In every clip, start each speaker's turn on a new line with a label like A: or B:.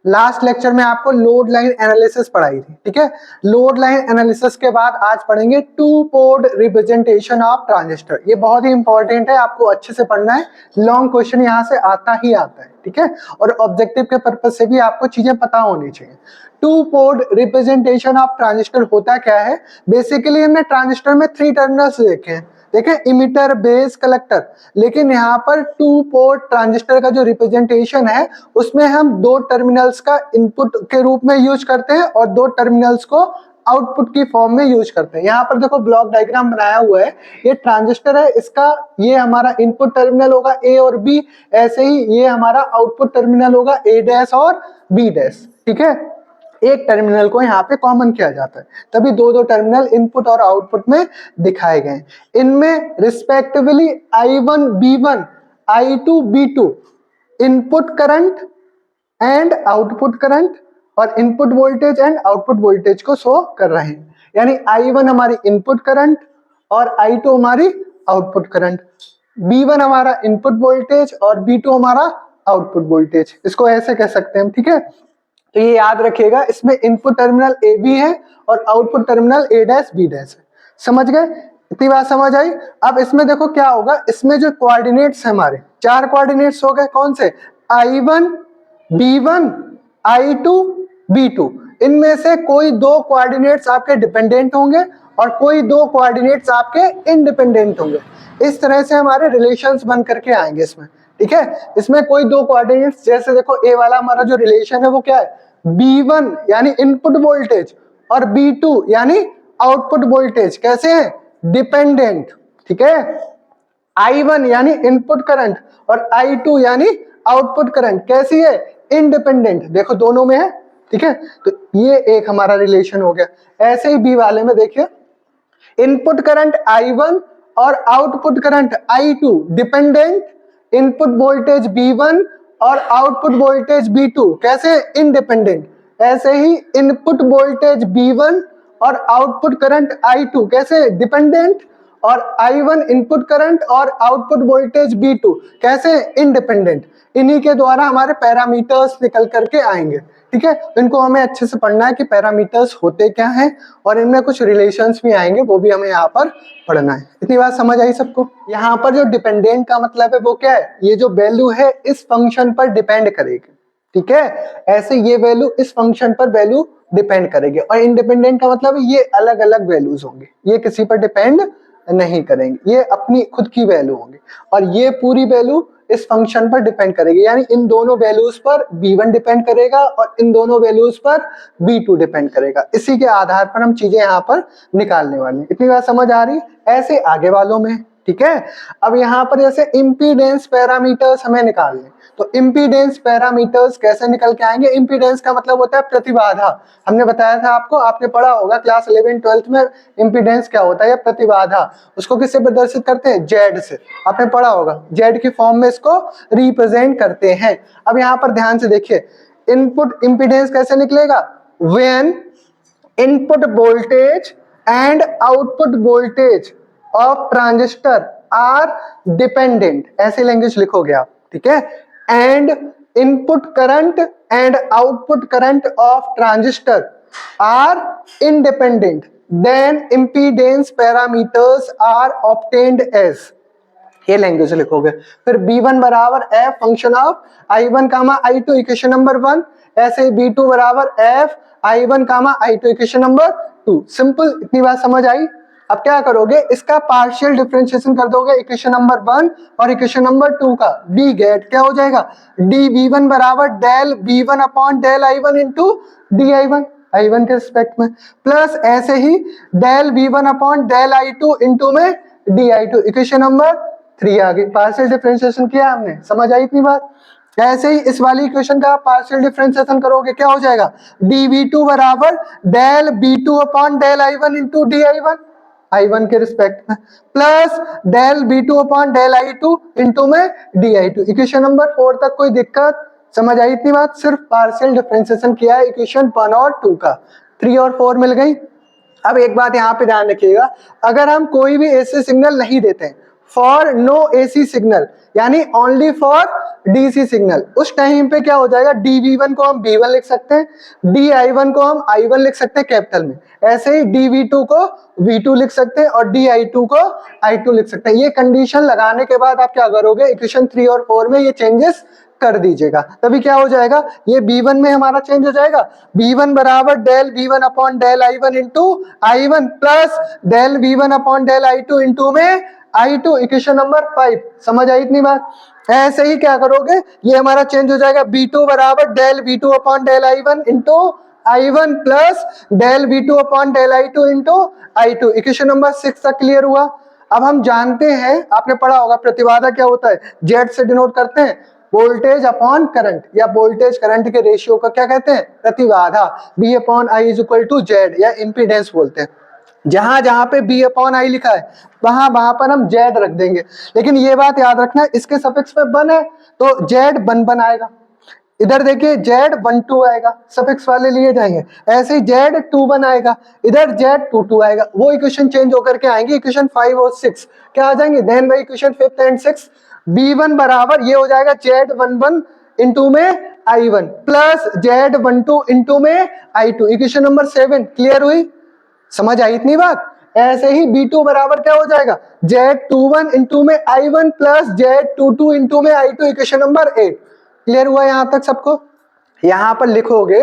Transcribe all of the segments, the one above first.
A: Last lecture में आपको load line analysis पढ़ाई थी, ठीक है। लोड लाइन एनालिसिस के बाद आज पढ़ेंगे two port representation of transistor. ये बहुत ही इंपॉर्टेंट है, आपको अच्छे से पढ़ना है, लॉन्ग क्वेश्चन यहाँ से आता ही आता है, ठीक है। और ऑब्जेक्टिव के पर्पज से भी आपको चीजें पता होनी चाहिए। Two port representation of transistor होता क्या है? बेसिकली हमने ट्रांजिस्टर में 3 टर्मिनल्स देखे हैं, देखें, इमिटर, बेस, कलेक्टर। लेकिन यहाँ पर टू पोर्ट ट्रांजिस्टर का जो रिप्रेजेंटेशन है उसमें हम 2 टर्मिनल्स का इनपुट के रूप में यूज करते हैं और 2 टर्मिनल्स को आउटपुट की फॉर्म में यूज करते हैं। यहाँ पर देखो ब्लॉक डायग्राम बनाया हुआ है, ये ट्रांजिस्टर है, इसका ये हमारा इनपुट टर्मिनल होगा ए और बी, ऐसे ही ये हमारा आउटपुट टर्मिनल होगा ए डैश और बी डैश, ठीक है। एक टर्मिनल को यहाँ पे कॉमन किया जाता है, तभी 2 टर्मिनल इनपुट और आउटपुट में दिखाए गए। इनमें respectively I1 B1 I2 B2 input current and output current और input voltage and output voltage को शो कर रहे हैं। यानी I1 हमारी इनपुट करंट और I2 हमारी आउटपुट करंट, B1 हमारा इनपुट वोल्टेज और B2 हमारा आउटपुट वोल्टेज, इसको ऐसे कह सकते हैं हम, ठीक है। तो ये याद रखिएगा, इसमें इनपुट टर्मिनल ए बी है और output terminal A dash B dash है। समझ गए? इतनी बात समझ आई? अब इसमें देखो क्या होगा, इसमें जो कोऑर्डिनेट्स है हमारे 4 कोऑर्डिनेट्स हो गए, कौन से? I1 B1 I2 B2। इनमें से कोई 2 कोऑर्डिनेट्स आपके डिपेंडेंट होंगे और कोई 2 कोऑर्डिनेट्स आपके इंडिपेंडेंट होंगे। इस तरह से हमारे रिलेशंस बन करके आएंगे इसमें, ठीक है। इसमें कोई 2 कोऑर्डिनेट्स, जैसे देखो ए वाला हमारा जो रिलेशन है वो क्या है? B1 यानी इनपुट वोल्टेज और B2 यानी आउटपुट वोल्टेज, कैसे है? डिपेंडेंट, ठीक है। I1 यानी इनपुट करंट और I2 यानी आउटपुट करंट कैसी है? इंडिपेंडेंट, देखो दोनों में है, ठीक है। तो ये एक हमारा रिलेशन हो गया। ऐसे ही बी वाले में देखिए, इनपुट करंट I1 और output current I2 dependent, input voltage B1 और आउटपुट वोल्टेज B2 कैसे? इंडिपेंडेंट। ऐसे ही इनपुट वोल्टेज B1 और आउटपुट करंट I2 कैसे? डिपेंडेंट, और I1 इनपुट करंट और आउटपुट वोल्टेज B2 कैसे? इंडिपेंडेंट। इन्हीं के द्वारा हमारे पैरामीटर्स निकल करके आएंगे, ठीक है। इनको हमें अच्छे से पढ़ना है कि पैरामीटर्स होते क्या हैं और इनमें कुछ रिलेशंस भी आएंगे, वो भी हमें यहाँ पर पढ़ना है। इतनी बात समझ आई सबको? यहाँ पर जो डिपेंडेंट का मतलब है वो क्या है? ये जो वैल्यू है इस फंक्शन पर डिपेंड करेगी, ठीक है। ऐसे ये वैल्यू इस फंक्शन पर वैल्यू डिपेंड करेगी, और इंडिपेंडेंट का मतलब ये अलग अलग वैल्यूज होंगे, ये किसी पर डिपेंड नहीं करेंगे, ये अपनी खुद की वैल्यू होंगी, और ये पूरी वैल्यू इस फंक्शन पर डिपेंड करेगी। यानी इन दोनों वैल्यूज पर B1 डिपेंड करेगा और इन दोनों वैल्यूज पर B2 डिपेंड करेगा। इसी के आधार पर हम चीजें यहाँ पर निकालने वाली हैं। इतनी बात समझ आ रही? ऐसे आगे वालों में, ठीक है। अब यहाँ पर जैसे इम्पीडेंस पैरामीटर्स हमें निकालने, तो इम्पीडेंस पैरामीटर्स कैसे निकल के आएंगे? इम्पीडेंस का मतलब होता है प्रतिबाधा। हमने बताया था आपको, आपने पढ़ा होगा क्लास 11-12 में, इम्पीडेंस क्या होता है? प्रतिबाधा। उसको किससे प्रदर्शित करते हैं? जेड से, आपने पढ़ा होगा। जेड की फॉर्म में इसको रिप्रेजेंट करते हैं। अब यहाँ पर ध्यान से देखिए, इनपुट इम्पीडेंस कैसे निकलेगा? When input voltage and output voltage of transistor are dependent, ऐसी लैंग्वेज लिखोगे आप, ठीक है। And input current and output current of transistor are independent, then impedance parameters are obtained as, ये लैंग्वेज लिखोगे। फिर B1 बराबर F function of I1 comma I2 equation number 1, ऐसे B2 बराबर F I1 comma I2 equation number 2। Simple, इतनी बात समझ आई? अब क्या करोगे, इसका पार्शियल डिफरेंशिएशन कर दोगे इक्वेशन नंबर 1 और इक्वेशन नंबर 2 का। डी गेट क्या हो जाएगा? dV1 बराबर del B1 upon del I1 into dI1, I1 के रिस्पेक्ट में, प्लस ऐसे ही del V1 upon del I2 into में dI2, इक्वेशन नंबर 3 आ गई। पार्शियल डिफरेंशिएशन किया हमने, समझ आई इतनी बात? ऐसे ही इस वाली इक्वेशन का पार्शियल डिफरेंशिएशन करोगे, क्या हो जाएगा? dV2 बराबर del B2 upon del I1 into dI1, I1 के रिस्पेक्ट में, plus del B2 upon del I2 into में dI2, इक्वेशन नंबर 4 तक कोई दिक्कत? समझ आई इतनी बात? सिर्फ पार्शियल डिफरेंशिएशन किया है इक्वेशन 1 और 2 का, 3 और 4 मिल गई। अब एक बात यहाँ पे ध्यान रखिएगा, अगर हम कोई भी ऐसे सिग्नल नहीं देते हैं, फॉर नो AC सिग्नल, यानी ओनली फॉर DC सिग्नल। उस टाइम पे क्या हो जाएगा, dV1 को हम V1 लिख सकते हैं, dI1 को हम I1 लिख सकते हैं कैपिटल में, ऐसे ही dV2 को V2 लिख सकते हैं और dI2 को I2 लिख सकते हैं। ये कंडीशन लगाने के बाद आप क्या करोगे, इक्वेशन 3 और 4 में ये चेंजेस कर दीजिएगा, तभी क्या हो जाएगा, ये B1 में हमारा चेंज हो जाएगा, B1 बराबर del V1 upon del I1 into I1 plus del V1 upon del I2 into में I2, इक्वेशन नंबर 5। समझ आई इतनी बात? ऐसे ही क्या करोगे, ये हमारा चेंज हो जाएगा, B2 बराबर del V2 upon del I1 into I1 plus del V2 upon del I2 into I2, equation number 6 तक क्लियर हुआ। अब हम जानते हैं, आपने पढ़ा होगा प्रतिबाधा क्या होता है, जेड से डिनोट करते हैं, वोल्टेज अपॉन करंट या वोल्टेज करंट के रेशियो का क्या कहते हैं, प्रतिबाधा, B upon I is equal to Z या इंपीडेंस बोलते हैं। जहां जहां पे B अपॉन I लिखा है वहां वहां पर हम जेड रख देंगे, लेकिन ये बात याद रखना इसके सफिक्स में 1 है तो जेड 1 आएगा, इधर देखिए जेड 1 आएगा, सफिक्स वाले लिए जाएंगे, ऐसे ही जेड 2 आएगा, इधर जेड 2 आएगा, वो इक्वेशन चेंज होकर के आएंगे, इक्वेशन 5 और 6 क्या आ जाएंगे, then by equation 5 and 6 B1 बराबर ये हो जाएगा जेड 11 इंटू में I1 प्लस जेड 12 इंटू में I2, इक्वेशन नंबर 7 क्लियर हुई, समझ आई इतनी बात? ऐसे ही B2 बराबर क्या हो जाएगा, Z21 इंटू में I1 प्लस Z22 इंटू में I2, इक्वेशन नंबर 8 क्लियर हुआ यहां तक सबको? यहां पर लिखोगे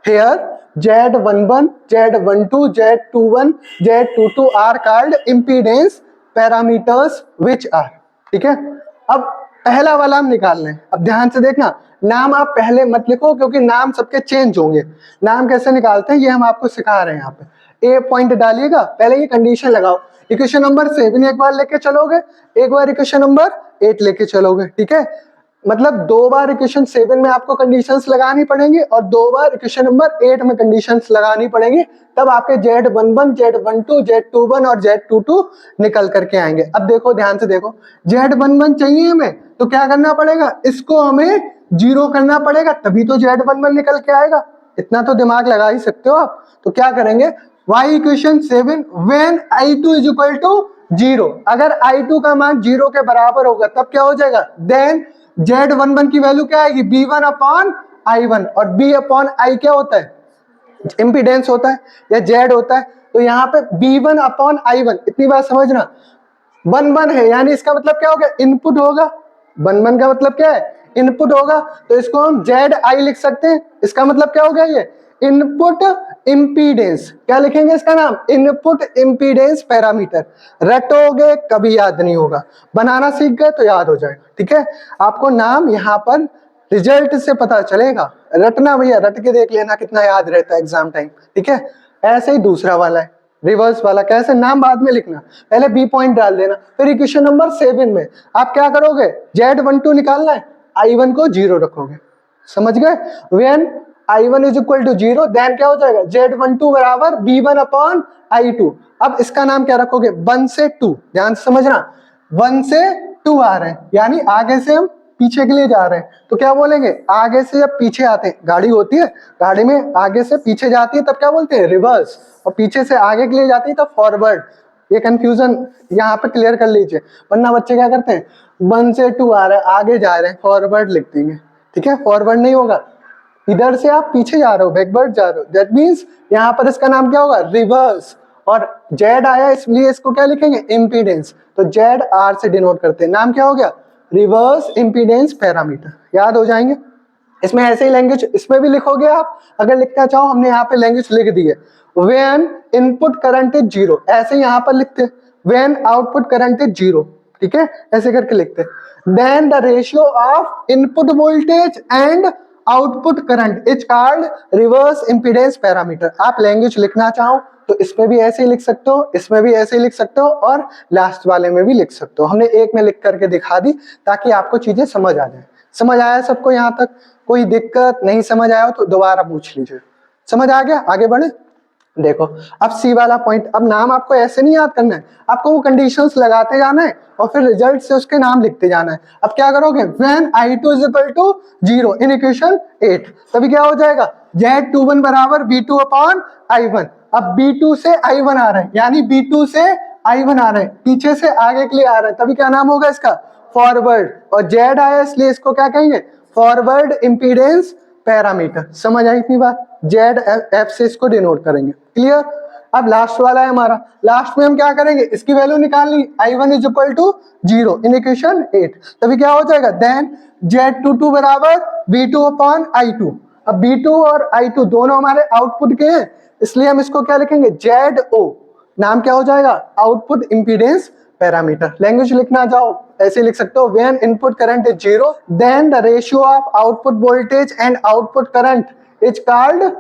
A: here Z11, Z12, Z21, Z22 are called impedance parameters which are, ठीक है। अब पहला वाला हम निकाल लें, अब ध्यान से देखना, नाम आप पहले मत लिखो क्योंकि नाम सबके चेंज होंगे, नाम कैसे निकालते हैं ये हम आपको सिखा रहे हैं। यहाँ पे ए पॉइंट डालिएगा, पहले ये कंडीशन लगाओ, इक्वेशन नंबर 7 एक बार लेके चलोगे, एक बार इक्वेशन नंबर 8 लेके चलोगे, ठीक है, मतलब 2 बार इक्वेशन 7 में आपको कंडीशंस लगानी पड़ेंगी और 2 बार इक्वेशन नंबर 8 में कंडीशंस लगानी पड़ेंगी, तब आपके Z11, Z12, Z21 और Z22 निकल करके आएंगे। अब देखो ध्यान से देखो, Z11 चाहिए हमें तो क्या करना पड़ेगा, इसको हमें 0 करना पड़ेगा तभी तो Z11 निकल के आएगा, इतना तो दिमाग लगा ही सकते हो आप। तो क्या करेंगे, y equation 7 when I2 is equal to 0, अगर I2 का मान 0 के बराबर होगा तब क्या हो जाएगा, देन Z11 की वैल्यू क्या आएगी, B1 अपॉन I1, और B अपॉन I क्या होता है, इंपीडेंस होता है या Z होता है, तो यहाँ पे B1 अपॉन I1, इतनी बात समझना, 1 है यानी इसका मतलब क्या होगा, इनपुट होगा, 1 का मतलब क्या है, इनपुट होगा, तो इसको हम ZI लिख सकते हैं, इसका मतलब क्या हो गया, ये इनपुट इंपीडेंस, क्या लिखेंगे इसका नाम, इनपुट इंपीडेंस पैरामीटर। रटोगे कभी याद नहीं होगा, बनाना सीख गए तो याद हो जाएगा, ठीक है। आपको नाम यहाँ पर रिजल्ट से पता चलेगा, रटना भैया, रट के देख लेना कितना याद रहता है एग्जाम टाइम, ठीक है। ऐसे ही दूसरा वाला है, रिवर्स वाला, कैसे, नाम बाद में लिखना, पहले B पॉइंट डाल देना, फिर इक्वेशन नंबर 7 में आप क्या करोगे, Z12 निकालना है, I1 को 0 रखोगे, समझ गए, when I1 is equal to 0 then क्या हो जाएगा, Z12 बराबर B1 अपॉन I2। अब इसका नाम क्या रखोगे, 1 से 2, ध्यान से समझना, 1 से 2 आ रहे हैं यानी आगे से हम पीछे के लिए जा रहे हैं, तो क्या बोलेंगे, आगे से जब पीछे आते हैं, गाड़ी होती है, गाड़ी में आगे से पीछे जाती है तब क्या बोलते हैं, रिवर्स, और पीछे से आगे के लिए जाती है तब फॉरवर्ड। ये कंफ्यूजन यहाँ पे क्लियर कर लीजिए, वरना बच्चे क्या करते हैं, 1 से 2 आ रहा है, आगे जा रहे हैं, फॉरवर्ड लिख देंगे, ठीक है, फॉरवर्ड नहीं होगा, इधर से आप पीछे जा रहे हो, बैकवर्ड जा रहे हो, दैट मींस यहाँ पर इसका नाम क्या होगा, रिवर्स, और Z आया इसलिए इसको क्या लिखेंगे, इंपीडेंस, तो ZR से डिनोट करते हैं, नाम क्या हो गया, रिवर्स इंपीडेंस पैरामीटर, याद हो जाएंगे। इसमें ऐसे ही लैंग्वेज इसमें भी लिखोगे आप, अगर लिखना चाहो, हमने यहाँ पे लैंग्वेज लिख दी है, व्हेन इनपुट करंट इज 0, ऐसे यहाँ पर लिखते, व्हेन आउटपुट करंट इज 0, ठीक है, ऐसे करके लिखते, then the ratio of input voltage and output current is called reverse impedance parameter. आप लैंग्वेज लिखना चाहो तो इसमें भी ऐसे ही लिख सकते हो, इसमें भी ऐसे ही लिख सकते हो, और लास्ट वाले में भी लिख सकते हो, हमने एक में लिख करके दिखा दी ताकि आपको चीजें समझ आ जाए। समझ आया सबको यहाँ तक, कोई दिक्कत नहीं समझ आया हो तो दोबारा पूछ लीजिए, समझ आ गया, आगे बढ़े। देखो अब सी वाला पॉइंट, अब नाम आपको ऐसे नहीं याद करना है, आपको वो कंडीशंस लगाते जाना है और फिर रिजल्ट से उसके नाम लिखते जाना है। अब क्या करोगे, when I2 is equal to 0 in equation 8, तभी क्या हो जाएगा, Z21 बराबर B2 अपॉन I1। अब B2 से I1 आ रहा है यानी B2 से I1 आ रहे हैं, पीछे से आगे के लिए आ रहे हैं, तभी क्या नाम होगा इसका, फॉरवर्ड। और Z आया इसलिए इसको क्या कहेंगे, फॉरवर्ड इंपीडेंस पैरामीटर। समझ आई इतनी बात, ZF से इसको डिनोट करेंगे। क्लियर। अब लास्ट वाला है हमारा, लास्ट में हम क्या करेंगे, इसकी वैल्यू निकालनी, I1 is equal to 0 in equation 8। तभी क्या हो जाएगा, देन Z22 बराबर V2 अपॉन I2। अब V2 और I2 दोनों हमारे आउटपुट के हैं, इसलिए हम इसको क्या लिखेंगे, ZO, नाम क्या हो जाएगा, आउटपुट इंपीडेंस पैरामीटर। लैंग्वेज लिखना जाओ ऐसे लिख सकते हो, when input current is 0 then the ratio of output voltage and output current is called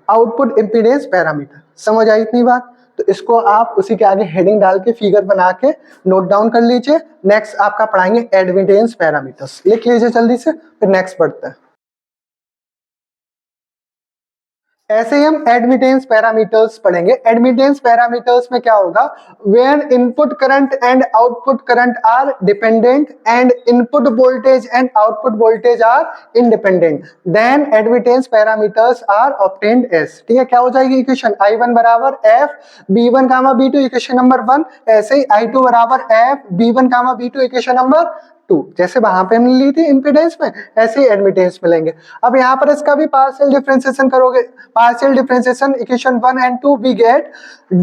A: output impedance parameter. समझ आई इतनी बात। तो इसको आप उसी के आगे हेडिंग डाल के फिगर बना के नोट डाउन कर लीजिए। नेक्स्ट आपका पढ़ाएंगे एडमिटेंस पैरामीटर्स, लिख लीजिए जल्दी से, फिर नेक्स्ट पढ़ते हैं। ऐसे ही हम एडमिटेंस पैरामीटर्स पढ़ेंगे। एडमिटेंस पैरामीटर्स में क्या होगा, when input current and output current are dependent and input voltage and output voltage are independent then admittance parameters are obtained as. ठीक है, क्या हो जाएगी इक्वेशन, I1 बराबर F B1 कामा B2 इक्वेशन नंबर 1, ऐसे ही I2 बराबर F B1 कामा B2 equation number 2। जैसे वहां पे हमने ली थी इंपीडेंस में, ऐसे ही एडमिटेंस मिलेंगे। अब यहाँ पर इसका भी पार्शियल डिफरेंशिएशन करोगे, partial differentiation equation 1 and 2 we get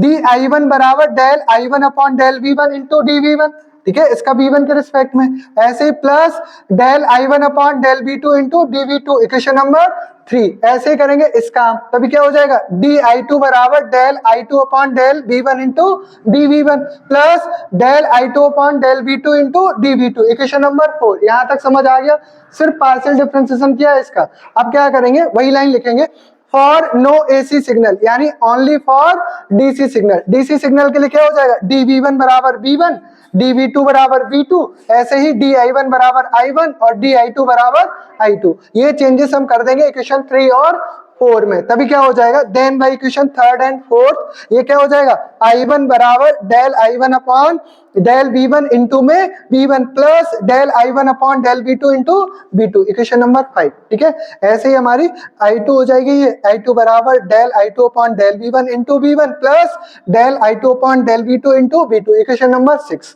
A: dI1 बराबर del I1 upon del V1 into dV1। ठीक है, इसका V1 के रिस्पेक्ट में, ऐसे ही plus del I1 upon del V2 into dV2 equation number 3। ऐसे ही करेंगे इसका, तभी क्या हो जाएगा, dI2 बराबर del I2 upon del V1 into dV1 plus del I2 upon del V2 into dV2 equation number 4। यहां तक समझ आ गया, सिर्फ पार्शियल डिफरेंशिएशन किया है इसका। अब क्या करेंगे, वही लाइन लिखेंगे, फॉर नो AC सिग्नल यानी only for DC signal. DC signal के लिए क्या हो जाएगा, dV1 बराबर V1 dV2 बराबर V2, ऐसे ही dI1 बराबर I1 और dI2 बराबर I2। ये चेंजेस हम कर देंगे इक्वेशन 3 और 4 में, तभी क्या हो जाएगा, then by equation 3rd and 4th ये क्या हो जाएगा, I1 बराबर del I1 upon del V1 into में V1 plus del I1 upon del V2 into V2 equation number 5। ठीक है, ऐसे ही हमारी I2 हो जाएगी, ये I2 बराबर del I2 upon del V1 into V1 plus del I2 upon del V2 into V2 equation number 6।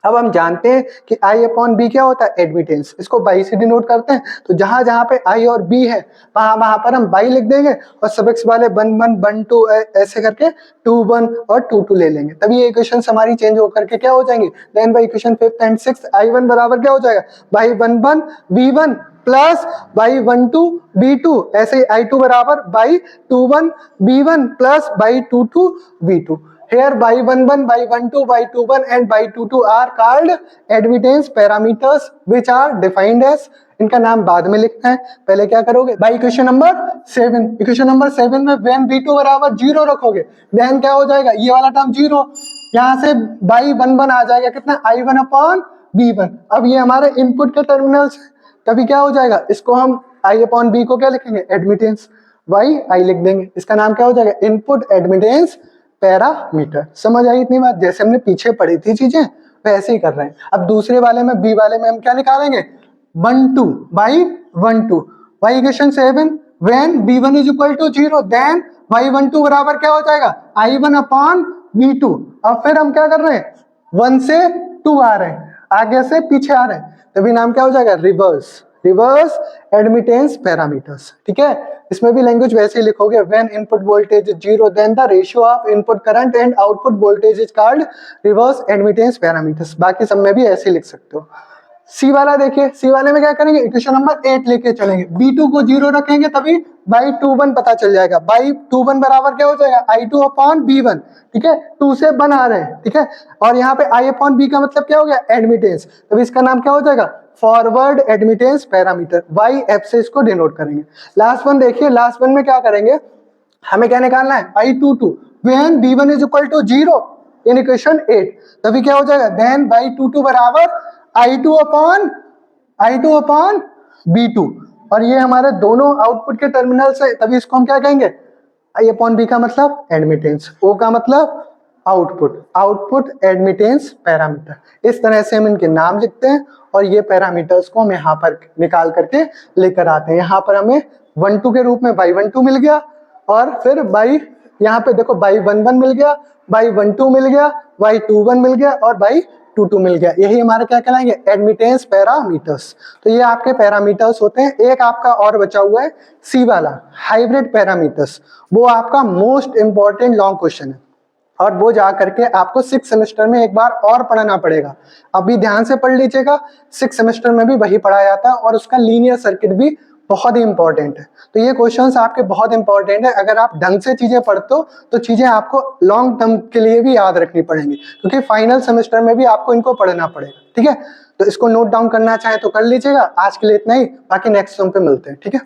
A: अब हम जानते हैं कि I अपॉन B क्या होता है, एडमिटेंस। इसको बाई से डिनोट करते हैं, तो जहां जहां पे I और B है वहां पर हम बाई लिख देंगे और सफिक्स वाले 1 1 1 2 ऐसे करके 2 1 और 2 2 ले लेंगे, तभी ये इक्वेशंस हमारी चेंज होकर के क्या हो जाएंगी, then by equation 5th and 6th I1 बराबर क्या हो जाएगा, by 1 1 V1 plus by 1 2 B2, ऐसे ही I2 बराबर by 2 1 B1 plus by 2 2 V2। Here by 1 1 by 1 2 by 2 1 and by 2 2 are called admittance parameters which are defined as, इनका नाम बाद में लिखना है, पहले क्या करोगे, by equation number 7। Equation number 7 में व्हेन V2 बराबर 0 रखोगे देन क्या हो जाएगा, ये वाला टर्म 0, यहाँ से बाई 1 1 आ जाएगा कितना, I1 अपॉन V1। अब ये हमारे इनपुट के टर्मिनल्स, तभी क्या हो जाएगा, इसको हम I अपॉन B को क्या लिखेंगे, एडमिटेंस, वाई आई लिख देंगे, इसका नाम क्या हो जाएगा, इनपुट एडमिटेंस पैरामीटर। समझ आई इतनी बात, जैसे हमने पीछे पढ़ी थी चीजें वैसे ही कर रहे हैं। अब दूसरे वाले में, बी वाले में हम क्या निकालेंगे, 1 2 by 1 2 Y equation 7 when B1 is equal to 0 then y12 बराबर क्या हो जाएगा, I1 अपॉन V2। अब फिर हम क्या कर रहे हैं, 1 से 2 आ रहे हैं, आगे से पीछे आ रहे हैं, तभी नाम क्या हो जाएगा, रिवर्स एडमिटेंस पैरामीटर्स। ठीक है, इसमें भी लैंग्वेज वैसे ही लिखोगे, when input voltage is 0 then the ratio of input current and output voltage is called reverse admittance parameters. बाकी सब में भी ऐसे ही लिख सकते हो। सी वाला देखिए, सी वाले में क्या करेंगे, इक्वेशन नंबर 8 लेके चलेंगे, B2 को 0 रखेंगे तभी बाई 2 1 पता चल जाएगा, बाई 2 1 बराबर क्या हो जाएगा, I2 अपॉन B1। ठीक है, 2 से 1 आ रहे हैं, ठीक है, और यहाँ पे I अपॉन B का मतलब क्या हो गया, एडमिटेंस, तभी इसका नाम क्या हो जाएगा, forward admittance parameter, Y F से इसको डिनोट करेंगे। लास्ट वन देखिए, लास्ट वन में क्या करेंगे, हमें क्या निकालना है, I22 when B1 is equal to 0 in equation 8, तभी क्या हो जाएगा, देन बाई 2 2 बराबर I2 अपॉन B2, और ये हमारे दोनों आउटपुट के टर्मिनल्स है, तभी इसको हम क्या कहेंगे, I अपॉन B का मतलब एडमिटेंस, O का मतलब आउटपुट एडमिटेंस पैरामीटर। इस तरह से हम इनके नाम लिखते हैं और ये पैरामीटर्स को हम यहाँ पर निकाल करके लेकर आते हैं। यहाँ पर हमें 1 2 के रूप में y12 मिल गया और फिर बाई यहाँ पे देखो y11 मिल गया, y12 मिल गया, y21 मिल गया और y22 मिल गया। यही हमारे क्या कहलाएंगे, एडमिटेंस पैरामीटर्स। तो ये आपके पैरामीटर्स होते हैं। एक आपका और बचा हुआ है सी वाला, हाइब्रिड पैरामीटर्स। वो आपका मोस्ट इंपॉर्टेंट लॉन्ग क्वेश्चन है और वो जा करके आपको 6 सेमेस्टर में एक बार और पढ़ना पड़ेगा। अभी ध्यान से पढ़ लीजिएगा, 6 सेमेस्टर में भी वही पढ़ाया जाता है और उसका लीनियर सर्किट भी बहुत ही इंपॉर्टेंट है। तो ये क्वेश्चंस आपके बहुत इंपॉर्टेंट है। अगर आप ढंग से चीजें पढ़ते हो तो चीजें आपको लॉन्ग टर्म के लिए भी याद रखनी पड़ेंगी, क्योंकि फाइनल सेमेस्टर में भी आपको इनको पढ़ना पड़ेगा। ठीक है, तो इसको नोट डाउन करना चाहे तो कर लीजिएगा। आज के लिए इतना ही, बाकी नेक्स्ट टर्म पे मिलते हैं। ठीक है।